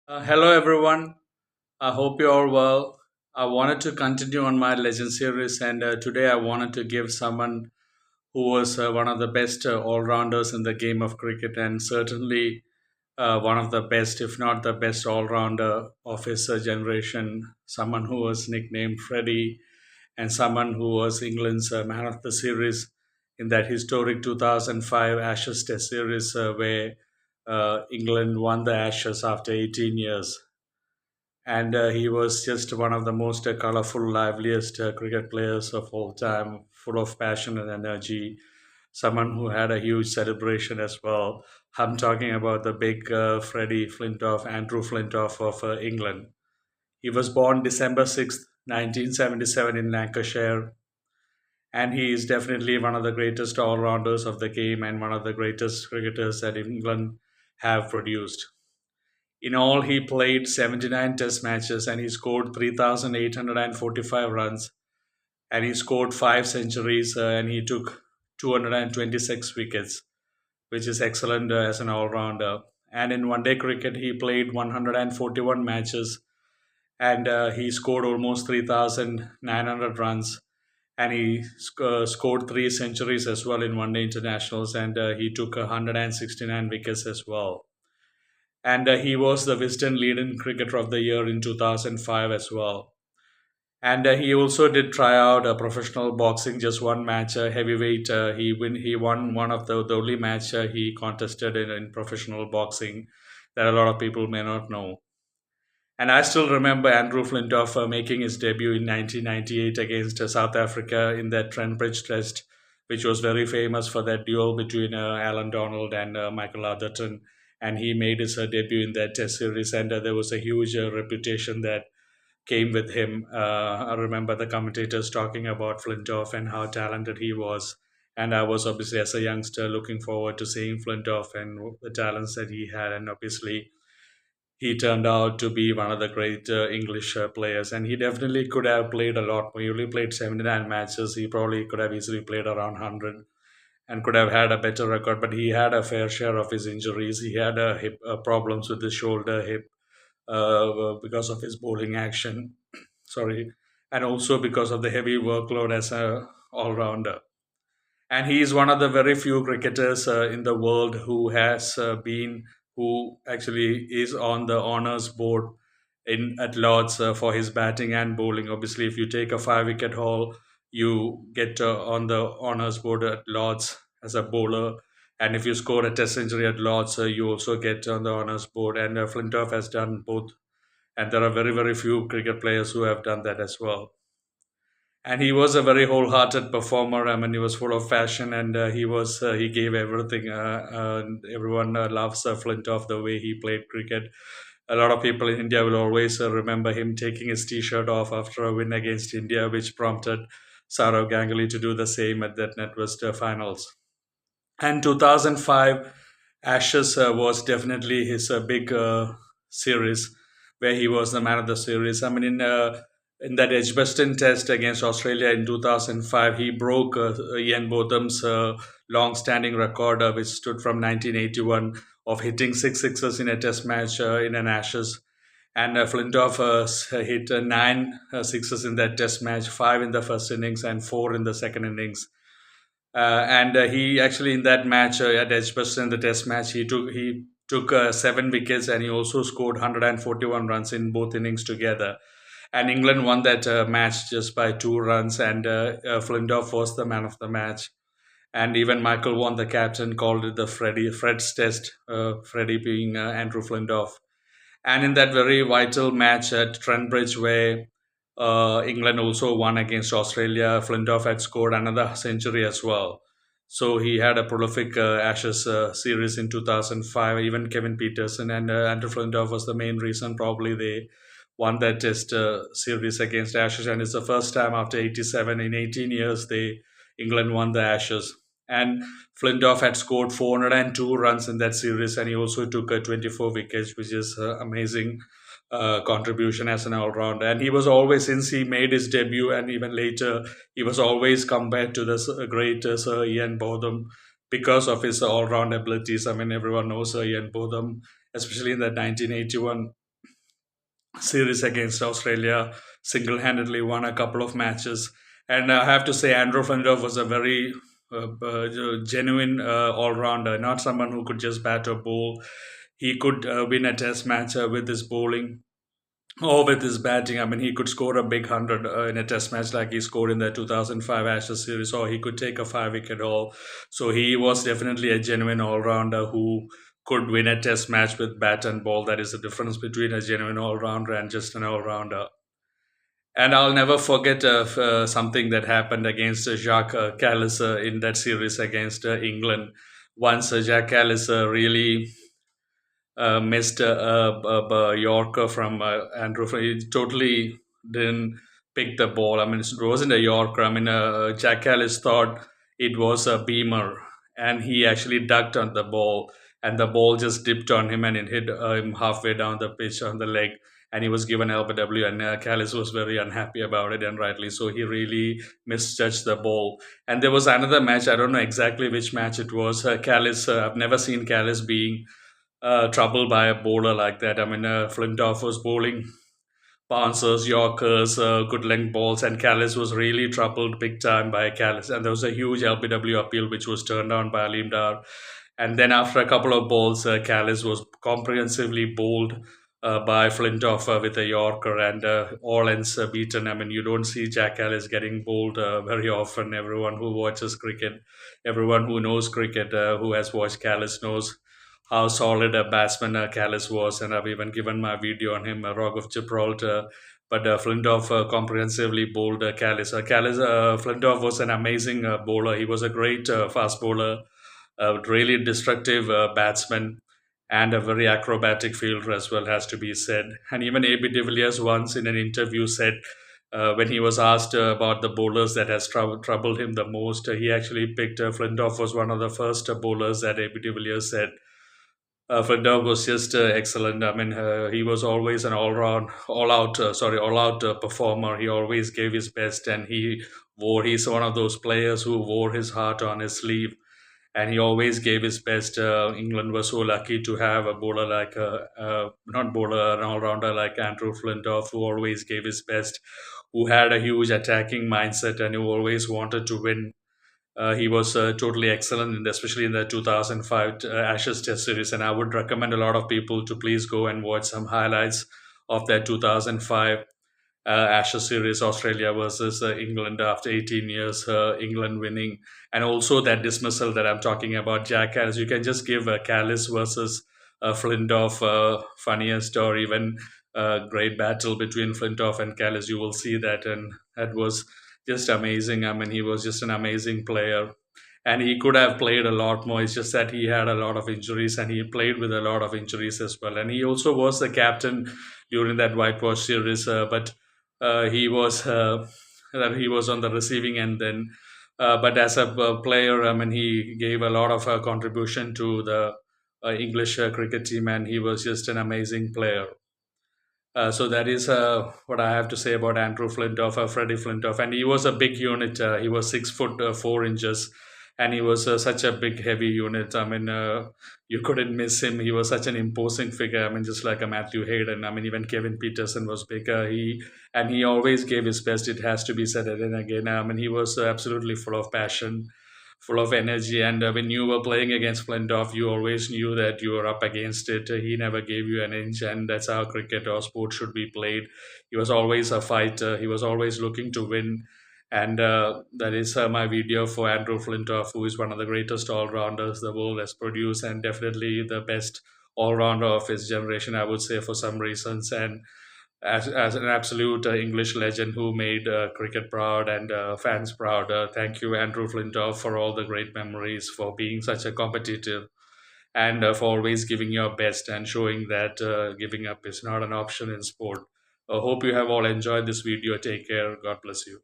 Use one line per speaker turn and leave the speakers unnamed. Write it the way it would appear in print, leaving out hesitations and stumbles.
Hello, everyone. I hope you're all well. I wanted to continue on my legend series, and today I wanted to give someone who was one of the best all rounders in the game of cricket, and certainly one of the best, if not the best all rounder of his generation. Someone who was nicknamed Freddie, and someone who was England's man of the series in that historic 2005 Ashes Test series, where England won the Ashes after 18 years, and he was just one of the most colorful, liveliest cricket players of all time, full of passion and energy. Someone who had a huge celebration as well. I'm talking about the big Freddie Flintoff, Andrew Flintoff of England. He was born December 6th, 1977, in Lancashire, and he is definitely one of the greatest all rounders of the game and one of the greatest cricketers that England have produced. In all, he played 79 test matches and he scored 3,845 runs, and he scored five centuries, and he took 226 wickets, which is excellent as an all rounder. And in one day cricket, he played 141 matches and he scored almost 3,900 runs. And he scored three centuries as well in one day internationals, and he took 169 wickets as well, and he was the Wisden Leading Cricketer of the Year in 2005 as well. And he also did try out professional boxing, just one match, heavyweight. He won one of the only match he contested in professional boxing that a lot of people may not know. And I still remember Andrew Flintoff making his debut in 1998 against South Africa in that Trent Bridge Test, which was very famous for that duel between Alan Donald and Michael Atherton. And he made his debut in that Test series, and there was a huge reputation that came with him. I remember the commentators talking about Flintoff and how talented he was. And I was obviously, as a youngster, looking forward to seeing Flintoff and the talents that he had. And obviously, he turned out to be one of the great English players, and he definitely could have played a lot more. He only played 79 matches. He probably could have easily played around 100 and could have had a better record, but he had a fair share of his injuries. He had hip problems with his shoulder, hip, because of his bowling action. Sorry, and also because of the heavy workload as a all-rounder. And he is one of the very few cricketers in the world who has who actually is on the honors board in at Lords for his batting and bowling. Obviously, if you take a five-wicket haul, you get on the honors board at Lords as a bowler. And if you score a test century at Lords, you also get on the honors board. And Flintoff has done both. And there are very, very few cricket players who have done that as well. And he was a very wholehearted performer. I mean, he was full of passion, and he gave everything. Everyone loves Flintoff the way he played cricket. A lot of people in India will always remember him taking his T-shirt off after a win against India, which prompted Saurav Ganguly to do the same at that NetWest finals. And 2005 Ashes was definitely his big series, where he was the man of the series. I mean, in that Edgbaston Test against Australia in 2005, he broke Ian Botham's long-standing record, which stood from 1981, of hitting six sixes in a Test match in an Ashes. And Flintoff hit nine sixes in that Test match, five in the first innings and four in the second innings. And he actually, in that match at Edgbaston, the Test match, he took seven wickets, and he also scored 141 runs in both innings together. And England won that match just by 2 runs, and Flintoff was the man of the match. And even Michael Vaughan, the captain, called it the Fred's Test. Freddie being Andrew Flintoff. And in that very vital match at Trent Bridge, where England also won against Australia, Flintoff had scored another century as well. So he had a prolific Ashes series in 2005. Even Kevin Peterson and Andrew Flintoff was the main reason probably they won that Test series against Ashes. And it's the first time after 87 in 18 years England won the Ashes. And Flintoff had scored 402 runs in that series, and he also took 24 wickets, which is amazing contribution as an all-rounder. And he was always, since he made his debut and even later, he was always compared to this great Sir Ian Botham because of his all-round abilities. I mean, everyone knows Sir Ian Botham, especially in that 1981 series against Australia, single handedly won a couple of matches. And I have to say, Andrew Flintoff was a very genuine all rounder, not someone who could just bat or bowl. He could win a test match with his bowling or with his batting. I mean, he could score a big 100 in a test match like he scored in the 2005 Ashes series, or he could take a 5 wicket haul. So he was definitely a genuine all rounder who could win a test match with bat and ball. That is the difference between a genuine all rounder and just an all rounder. And I'll never forget something that happened against Jacques Callis in that series against England. Once Jacques Callis really missed a Yorker from Andrew. He totally didn't pick the ball. I mean, it wasn't a Yorker. I mean, Jack Ellis thought it was a beamer, and he actually ducked on the ball, and the ball just dipped on him, and it hit him halfway down the pitch on the leg. And he was given LBW, and Callis was very unhappy about it, and rightly so. He really misjudged the ball. And there was another match. I don't know exactly which match it was. Callis. I've never seen Callis being troubled by a bowler like that. I mean, Flintoff was bowling bouncers, Yorkers, good length balls, and Callis was really troubled big time by Callis. And there was a huge LBW appeal which was turned down by Alim Dar. And then after a couple of balls, Callis was comprehensively bowled by Flintoff with a Yorker and all ends beaten. I mean, you don't see Jack Callis getting bowled very often. Everyone who watches cricket, everyone who knows cricket, who has watched Callis knows how solid a batsman Callis was, and I've even given my video on him, Rock of Gibraltar. But Flintoff comprehensively bowled Callis. Flintoff was an amazing bowler. He was a great fast bowler, a really destructive batsman, and a very acrobatic fielder as well, has to be said. And even AB de Villiers once in an interview said, when he was asked about the bowlers that has troubled him the most, he actually picked Flintoff was one of the first bowlers that AB de Villiers said Flintoff was just excellent. I mean, he was always an all-out performer. He always gave his best, and he's one of those players who wore his heart on his sleeve, and he always gave his best. England was so lucky to have a bowler like, not bowler, an all-rounder like Andrew Flintoff, who always gave his best, who had a huge attacking mindset, and who always wanted to win. He was totally excellent, especially in the 2005 Ashes Test Series. And I would recommend a lot of people to please go and watch some highlights of that 2005 Ashes Series, Australia versus England after 18 years, England winning. And also that dismissal that I'm talking about, Jack Harris. You can just give Callis versus Flintoff, funniest or even great battle between Flintoff and Callis. You will see that, and that was just amazing. I mean, he was just an amazing player, and he could have played a lot more. It's just that he had a lot of injuries, and he played with a lot of injuries as well. And he also was the captain during that whitewash series, but he was he was on the receiving end then. But as a player, I mean, he gave a lot of contribution to the English cricket team, and he was just an amazing player. So that is what I have to say about Andrew Flintoff, Freddie Flintoff, and he was a big unit. He was 6 foot 4 inches, and he was such a big, heavy unit. I mean, you couldn't miss him. He was such an imposing figure. I mean, just like a Matthew Hayden. I mean, even Kevin Peterson was bigger. He always gave his best. It has to be said again and again. I mean, he was absolutely full of passion, full of energy. And when you were playing against Flintoff, you always knew that you were up against it. He never gave you an inch, and that's how cricket or sport should be played. He was always a fighter. He was always looking to win. And that is my video for Andrew Flintoff, who is one of the greatest all rounders the world has produced, and definitely the best all rounder of his generation, I would say, for some reasons. And as an absolute English legend who made cricket proud and fans proud. Thank you, Andrew Flintoff, for all the great memories, for being such a competitive, and for always giving your best and showing that giving up is not an option in sport. I hope you have all enjoyed this video. Take care. God bless you.